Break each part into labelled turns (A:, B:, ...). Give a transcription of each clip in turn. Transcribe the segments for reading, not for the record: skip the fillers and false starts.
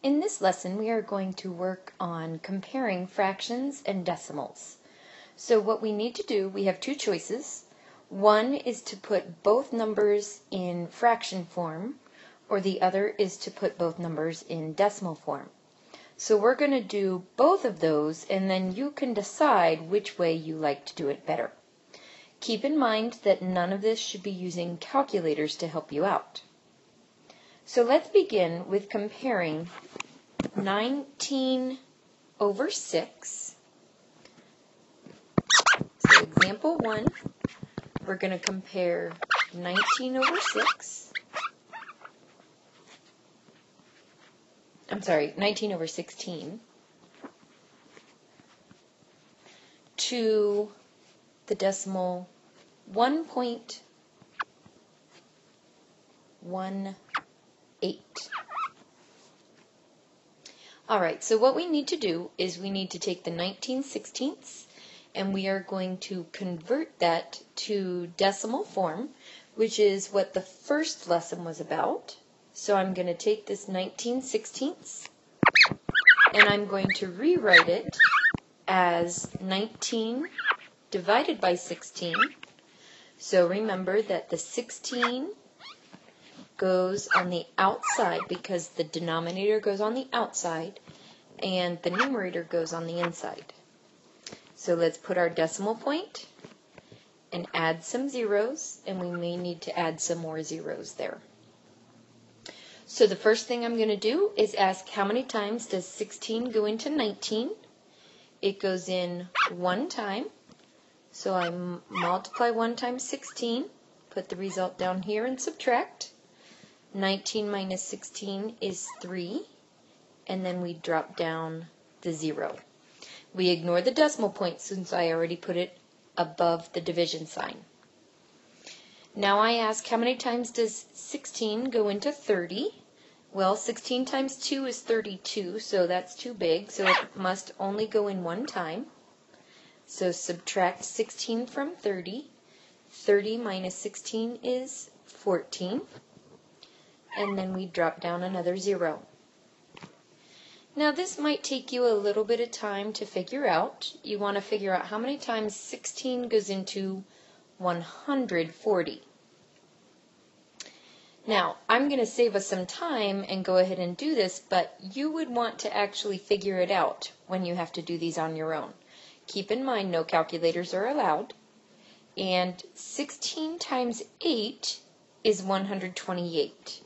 A: In this lesson, we are going to work on comparing fractions and decimals. So what we need to do, we have two choices. One is to put both numbers in fraction form, or the other is to put both numbers in decimal form. So we're going to do both of those, and then you can decide which way you like to do it better. Keep in mind that none of this should be using calculators to help you out. So let's begin with comparing 19 over 6. So example 1, we're going to compare 19 over 16 to the decimal 1.18. Alright, so what we need to do is we need to take the 19/16 and we are going to convert that to decimal form, which is what the first lesson was about. So I'm going to take this 19/16 and I'm going to rewrite it as 19 divided by 16. So remember that the 16 goes on the outside because the denominator goes on the outside and the numerator goes on the inside. So let's put our decimal point and add some zeros, and we may need to add some more zeros there. So the first thing I'm going to do is ask how many times does 16 go into 19? It goes in one time. So I multiply 1 times 16, put the result down here and subtract. 19 minus 16 is 3, and then we drop down the 0. We ignore the decimal point since I already put it above the division sign. Now I ask how many times does 16 go into 30? Well, 16 times 2 is 32, so that's too big, so it must only go in one time. So subtract 16 from 30. 30 minus 16 is 14. And then we drop down another 0. Now this might take you a little bit of time to figure out. You want to figure out how many times 16 goes into 140. Now I'm going to save us some time and go ahead and do this, but you would want to actually figure it out when you have to do these on your own. Keep in mind no calculators are allowed, and 16 times 8 is 128.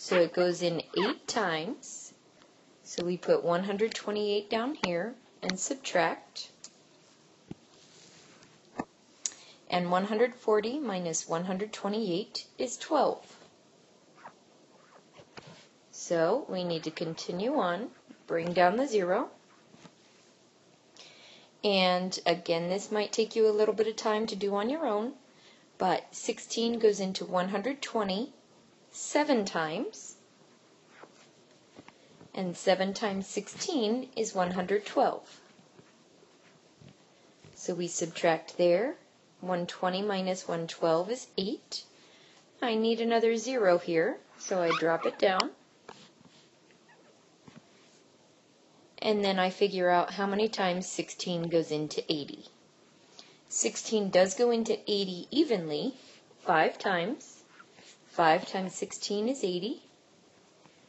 A: So it goes in 8 times. So we put 128 down here and subtract. And 140 minus 128 is 12. So we need to continue on, bring down the 0. And again, this might take you a little bit of time to do on your own, but 16 goes into 120 7 times, and 7 times 16 is 112. So we subtract there. 120 minus 112 is 8. I need another 0 here, so I drop it down. And then I figure out how many times 16 goes into 80. 16 does go into 80 evenly, 5 times. 5 times 16 is 80.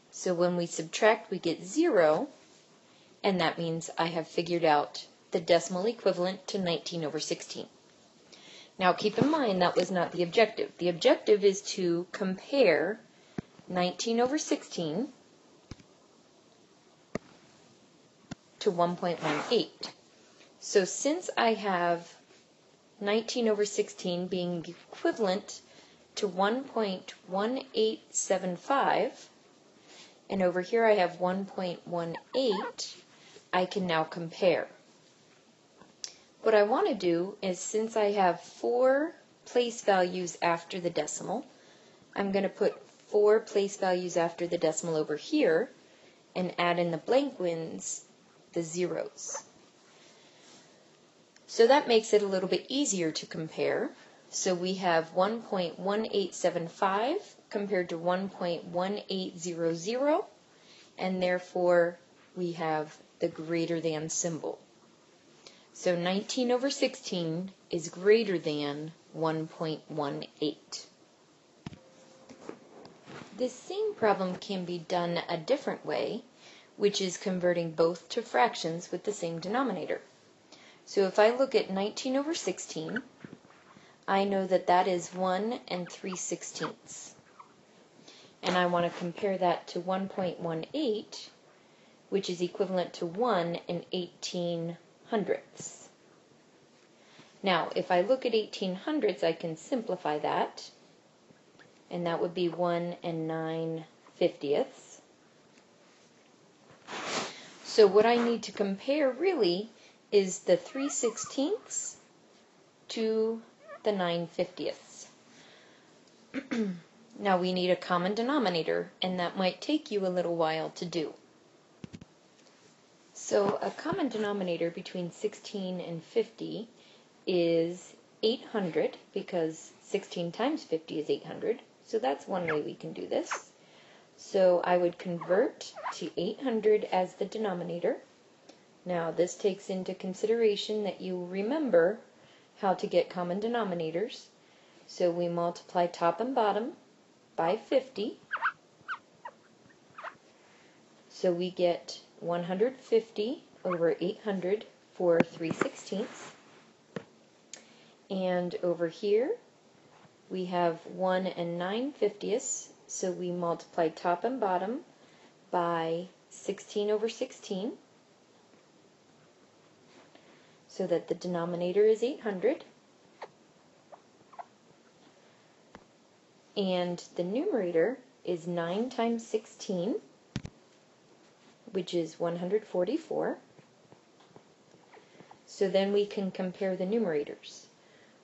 A: So when we subtract, we get 0, and that means I have figured out the decimal equivalent to 19 over 16. Now keep in mind that was not the objective. The objective is to compare 19 over 16 to 1.18. So since I have 19 over 16 being equivalent to 1.1875, and over here I have 1.18, I can now compare. What I want to do is, since I have 4 place values after the decimal, I'm going to put 4 place values after the decimal over here and add in the blank ones the zeros. So that makes it a little bit easier to compare. So we have 1.1875 compared to 1.1800, and therefore we have the greater than symbol. So 19 over 16 is greater than 1.18. This same problem can be done a different way, which is converting both to fractions with the same denominator. So if I look at 19 over 16, I know that that is 1 3/16. And I want to compare that to 1.18, which is equivalent to 1 18/100. Now, if I look at 18/100, I can simplify that, and that would be 1 9/50. So what I need to compare really is the 3/16 to the 9/50. Now we need a common denominator, and that might take you a little while to do. So a common denominator between 16 and 50 is 800, because 16 times 50 is 800. So that's one way we can do this. So I would convert to 800 as the denominator. Now this takes into consideration that you remember how to get common denominators. So we multiply top and bottom by 50. So we get 150 over 800 for 3/16. And over here we have 1 9/50, so we multiply top and bottom by 16 over 16, so that the denominator is 800. And the numerator is 9 times 16, which is 144. So then we can compare the numerators.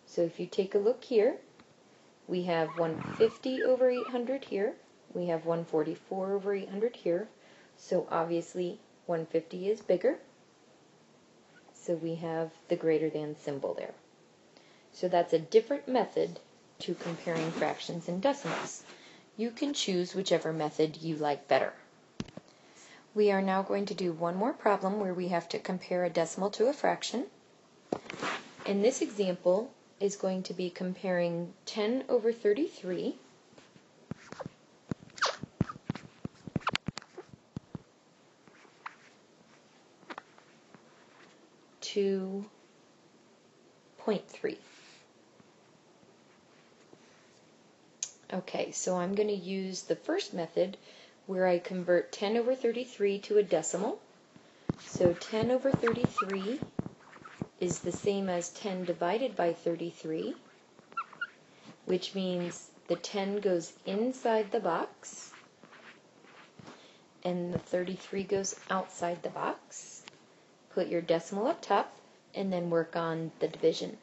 A: So if you take a look here, we have 150 over 800 here. We have 144 over 800 here. So obviously 150 is bigger. So we have the greater than symbol there. So that's a different method to comparing fractions and decimals. You can choose whichever method you like better. We are now going to do one more problem where we have to compare a decimal to a fraction. And this example is going to be comparing 10 over 33 to 0.3. Okay, so I'm going to use the first method where I convert 10 over 33 to a decimal. So 10 over 33 is the same as 10 divided by 33, which means the 10 goes inside the box and the 33 goes outside the box. Put your decimal up top and then work on the division.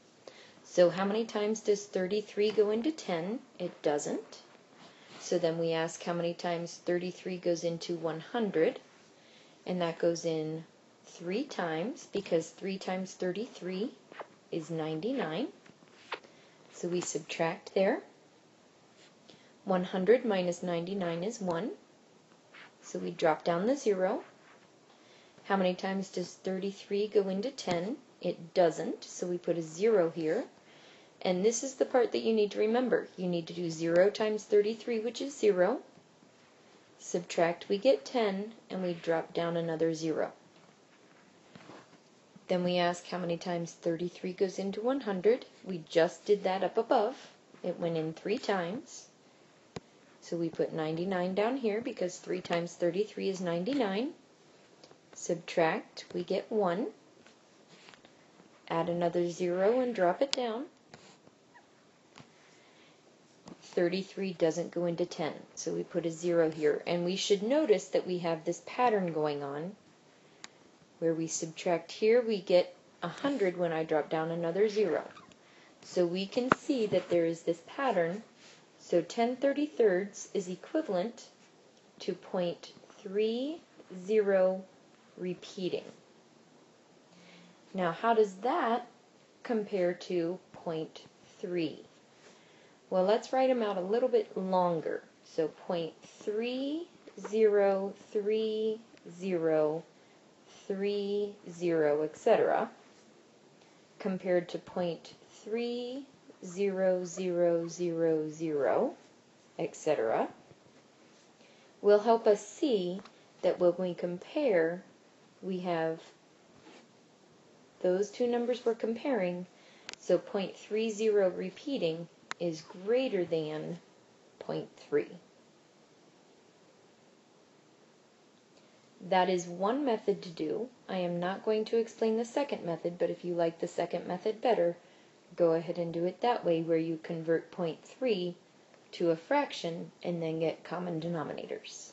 A: So how many times does 33 go into 10? It doesn't. So then we ask how many times 33 goes into 100, and that goes in 3 times, because 3 times 33 is 99. So we subtract there. 100 minus 99 is 1. So we drop down the 0. How many times does 33 go into 10? It doesn't, so we put a 0 here. And this is the part that you need to remember. You need to do 0 times 33, which is 0. Subtract, we get 10, and we drop down another 0. Then we ask how many times 33 goes into 100. We just did that up above. It went in 3 times. So we put 99 down here because 3 times 33 is 99. Subtract, we get 1. Add another 0 and drop it down. 33 doesn't go into 10, so we put a 0 here. And we should notice that we have this pattern going on where we subtract here, we get 100 when I drop down another 0. So we can see that there is this pattern. So 10/33 is equivalent to 0.30 repeating. Now how does that compare to 0.3? Well, let's write them out a little bit longer. So 0.30 0, 3, 0, 3, 0, etc., compared to 0.3, 0, 0, 0, 0, etc., will help us see that when we compare, we have those two numbers we're comparing, so 0.30 repeating is greater than 0.3. That is one method to do. I am not going to explain the second method, but if you like the second method better, go ahead and do it that way, where you convert 0.3 to a fraction and then get common denominators.